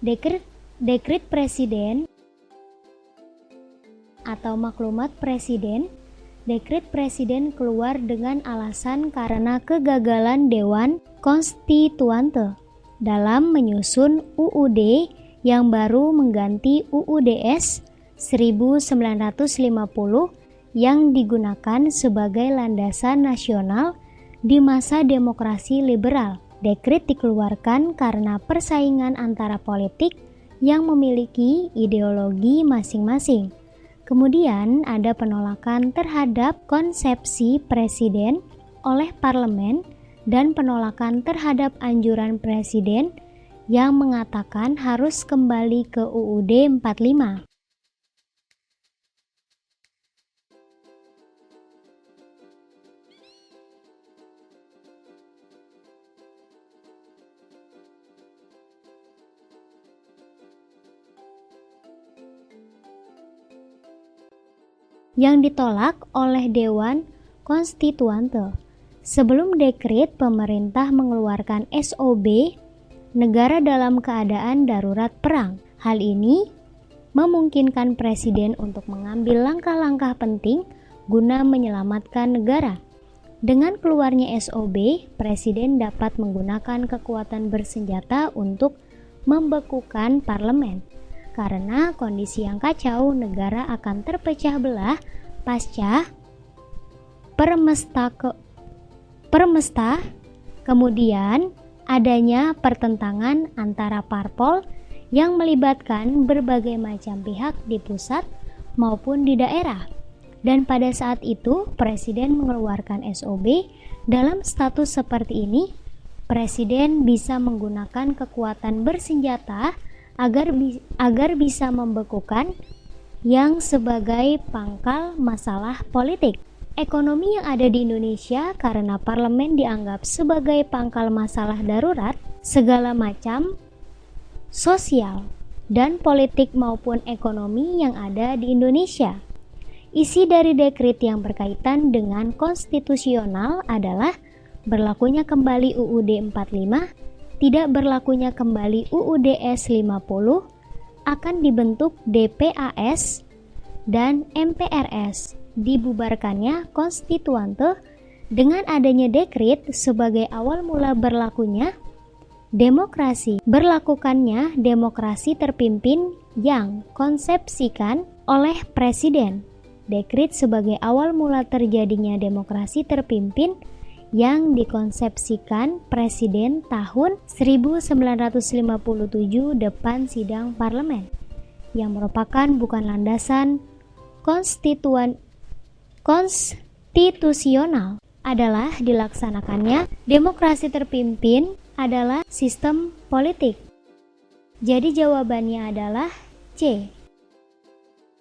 Dekret Presiden atau maklumat Presiden. Dekret Presiden keluar dengan alasan karena kegagalan Dewan Konstituante dalam menyusun UUD yang baru mengganti UUDS 1950 yang digunakan sebagai landasan nasional di masa demokrasi liberal. Dekret dikeluarkan karena persaingan antara politik yang memiliki ideologi masing-masing. Kemudian ada penolakan terhadap konsepsi presiden oleh parlemen dan penolakan terhadap anjuran presiden yang mengatakan harus kembali ke UUD 45. Yang ditolak oleh Dewan Konstituante. Sebelum dekret, pemerintah mengeluarkan SOB negara dalam keadaan darurat perang. Hal ini memungkinkan presiden untuk mengambil langkah-langkah penting guna menyelamatkan negara. Dengan keluarnya SOB, presiden dapat menggunakan kekuatan bersenjata untuk membekukan parlemen. Karena kondisi yang kacau, negara akan terpecah belah pasca permesta, kemudian adanya pertentangan antara parpol yang melibatkan berbagai macam pihak di pusat maupun di daerah. Dan pada saat itu, presiden mengeluarkan SOB. Dalam status seperti ini, presiden bisa menggunakan kekuatan bersenjata agar bisa membekukan yang sebagai pangkal masalah politik. Ekonomi yang ada di Indonesia karena parlemen dianggap sebagai pangkal masalah darurat segala macam sosial dan politik maupun ekonomi yang ada di Indonesia. Isi dari dekret yang berkaitan dengan konstitusional adalah berlakunya kembali UUD 45, tidak berlakunya kembali UUDS 50, akan dibentuk DPAS dan MPRS, dibubarkannya konstituante dengan adanya dekret sebagai awal mula berlakunya demokrasi. Berlakukannya demokrasi terpimpin yang konsepsikan oleh presiden. Dekret sebagai awal mula terjadinya demokrasi terpimpin yang dikonsepsikan presiden tahun 1957 depan sidang parlemen, yang merupakan bukan landasan konstitusional. Adalah dilaksanakannya demokrasi terpimpin adalah sistem politik. Jadi jawabannya adalah C.